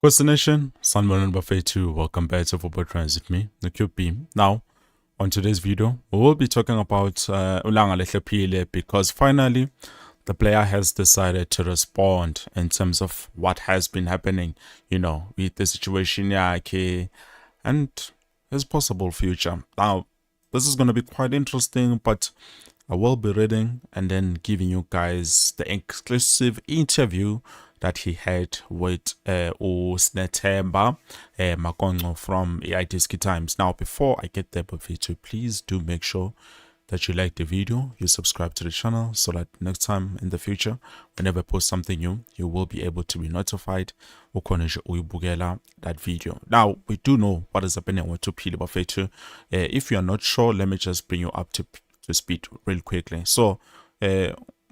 Destination, Sanman Buffet 2. Welcome back to Football Transit Me, the QB. Now, on today's video, we will be talking about Langelihle Phili because finally the player has decided to respond in terms of what has been happening, with the situation yakhe and his possible future. Now, this is going to be quite interesting, but I will be reading and then giving you guys the exclusive interview that he had with Usnetemba Makongo from AITSK Times. Now, before I get there, please do make sure that you like the video, you subscribe to the channel so that next time in the future, whenever I post something new, you will be able to be notified that video. Now, we do know what is happening with Phili Bafetu. If you are not sure, let me just bring you up to speed real quickly. So,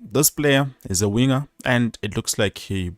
this player is a winger, and it looks like he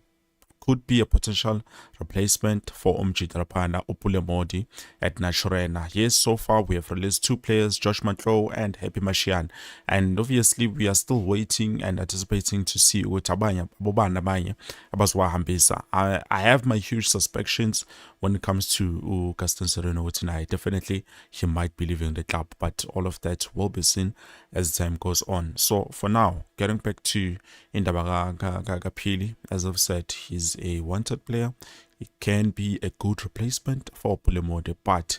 could be a potential replacement for Rapana Upule Modi at Naturena. Yes, so far we have released two players, Josh Matlow and Happy Mashian. And obviously we are still waiting and anticipating to see Utabanya, Bobana Banya, Abaswa Hambisa. I have my huge suspicions when it comes to Gaston Sereno tonight. Definitely he might be leaving the club, but all of that will be seen as time goes on. So for now, getting back to Indabaga Phili, as I've said, he's a wanted player. It can be a good replacement for Pulemode, but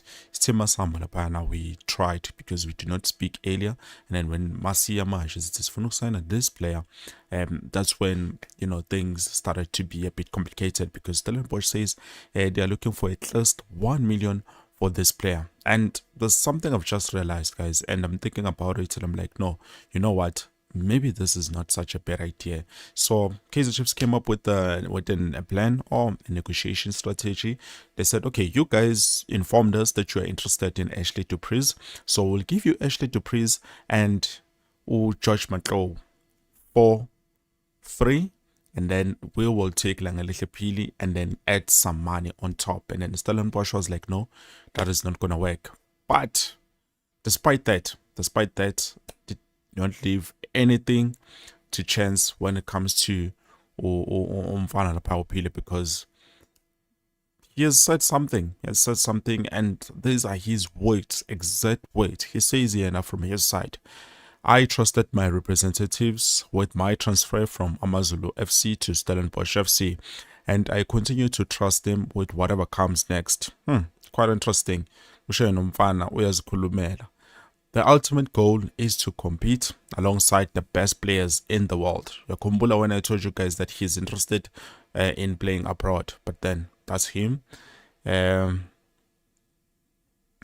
we tried because we did not speak earlier, and then when Masia Mash is for sign this player, that's when things started to be a bit complicated because Stellenbosch says they are looking for at least 1 million for this player. And there's something I've just realized, guys, and I'm thinking about it and I'm like, no, you know what, maybe this is not such a bad idea. So Kaizer Chiefs came up with a plan or a negotiation strategy. They said, okay, you guys informed us that you are interested in Ashley Dupreez, so we'll give you Ashley Dupreez and George Matlow for free, and then we will take Langelihle Phili and then add some money on top. And then Stellenbosch was like, no, that is not gonna work. But despite that, did not leave anything to chance when it comes to Umfana Phili, because he has said something. And these are his words, exact words. He says here now from his side, I trusted my representatives with my transfer from Amazulu FC to Stellenbosch FC, and I continue to trust them with whatever comes next. Quite interesting. The ultimate goal is to compete alongside the best players in the world. Yakumbula, when I told you guys that he's interested in playing abroad, but then that's him. Let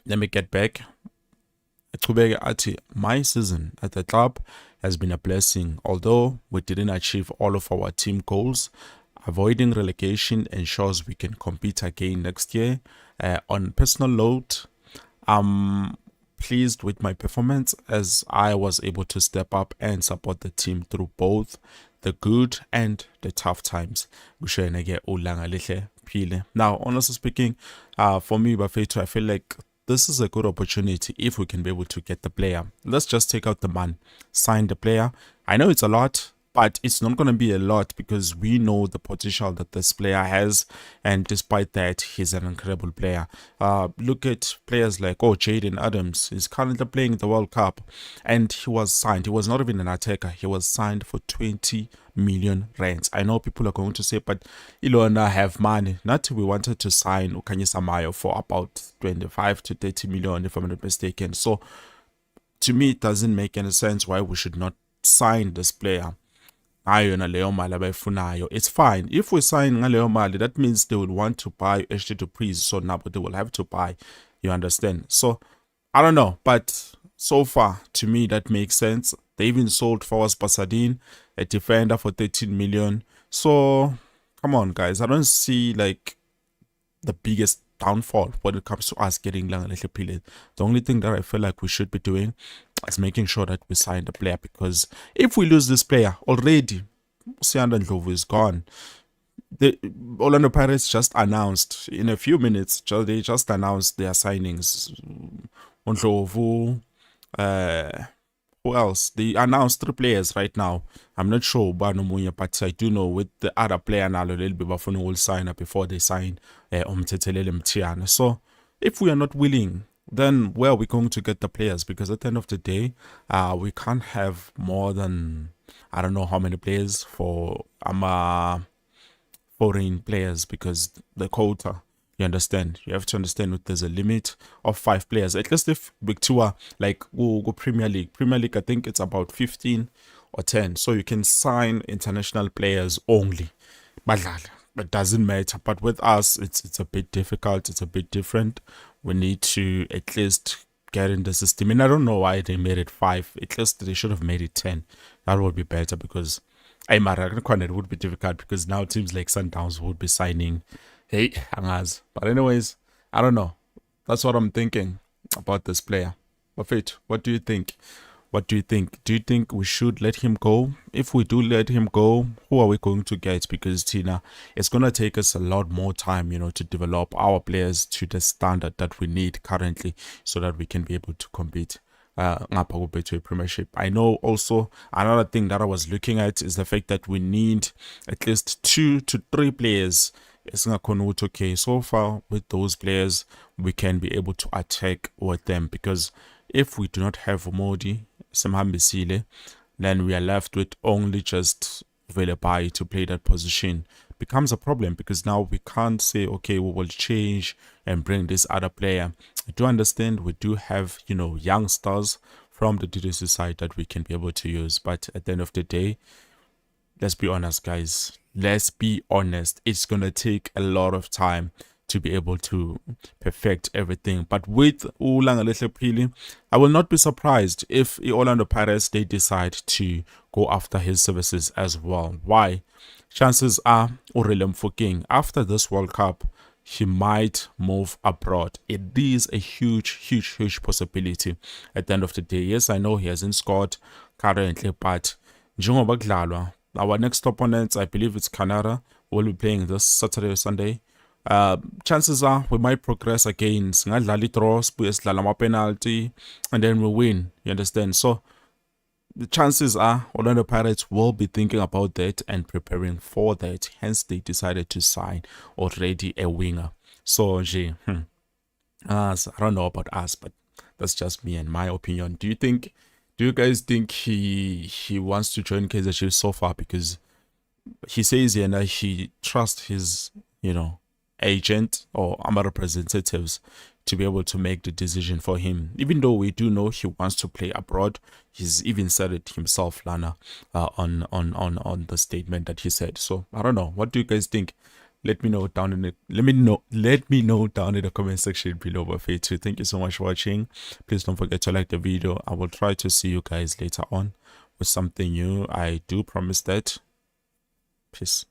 me get back. My season at the club has been a blessing. Although we didn't achieve all of our team goals, avoiding relegation ensures we can compete again next year. On personal note, I'm pleased with my performance as I was able to step up and support the team through both the good and the tough times. Now, honestly speaking, for me, Bafetu, I feel like this is a good opportunity if we can be able to get the player. Let's just take out the man, sign the player. I know it's a lot, but it's not going to be a lot because we know the potential that this player has, and despite that, he's an incredible player. Look at players like Jaden Adams. He's currently playing the World Cup, and he was signed. He was not even an attacker. He was signed for 20 million rands. I know people are going to say, but Ilona have money. Not we wanted to sign Ukanyisa Mayo for about 25 to 30 million, if I'm not mistaken. So to me, it doesn't make any sense why we should not sign this player. It's fine. If we sign Ngaleyo Mali, that means they will want to buy Ashley Dupreez, so now they will have to buy. You understand? So I don't know, but so far to me that makes sense. They even sold Fawaz Basadine, a defender, for 13 million. So come on, guys. I don't see like the biggest downfall when it comes to us getting Langelihle Phili. The only thing that I feel like we should be doing is making sure that we sign the player, because if we lose this player already, Sianda Ndlovu is gone. The Orlando Pirates just announced in a few minutes, they just announced their signings. Ndlovu, who else? They announced 3 players right now. I'm not sure about Nomunya, but I do know with the other player now, a little bit before will sign up before they sign Umtetelele Mtiana. So if we are not willing, then where are we going to get the players? Because at the end of the day, we can't have more than, I don't know how many players for foreign players, because the quota, you understand, you have to understand that there's a limit of 5 players. At least if big tour like go Premier League, I think it's about 15 or 10, so you can sign international players only. Badlala. It doesn't matter, but with us it's a bit difficult, it's a bit different. We need to at least get in the system, and I don't know why they made it 5. At least they should have made it 10. That would be better, because it would be difficult, because now teams like Sundowns would be signing. Hey, Angaz. But anyways, I don't know. That's what I'm thinking about this player. Buffett, what do you think? What do you think? Do you think we should let him go? If we do let him go, who are we going to get? Because Tina, it's going to take us a lot more time, to develop our players to the standard that we need currently, so that we can be able to compete to a Premiership. I know also another thing that I was looking at is the fact that we need at least 2 to 3 players. It's not okay. So far with those players, we can be able to attack with them, because if we do not have Modi, Samhambisile, then we are left with only just Velebai to play that position. Becomes a problem, because now we can't say, okay, we will change and bring this other player. I do understand we do have, youngsters from the DDC side that we can be able to use, but at the end of the day, let's be honest, guys. Let's be honest. It's going to take a lot of time to be able to perfect everything. But with Langelihle Phili, I will not be surprised if Orlando Pirates, they decide to go after his services as well. Why? Chances are, Aurelien Fokeng, after this World Cup, he might move abroad. It is a huge possibility at the end of the day. Yes, I know he hasn't scored currently, but our next opponents, I believe it's Canada, will be playing this Saturday or Sunday. Chances are we might progress again. Singadlala draw, sibuye penalty, and then we win. You understand? So the chances are Orlando Pirates will be thinking about that and preparing for that. Hence, they decided to sign already a winger. So, I don't know about us, but that's just me and my opinion. Do you guys think he wants to join Kaizer Chiefs so far? Because he says here that he trusts his, agent or AMA representatives to be able to make the decision for him. Even though we do know he wants to play abroad, he's even said it himself, Lana, on the statement that he said. So I don't know. What do you guys think? Let me know down in the comment section below. Buffett. Thank you so much for watching. Please don't forget to like the video. I will try to see you guys later on with something new. I do promise that. Peace.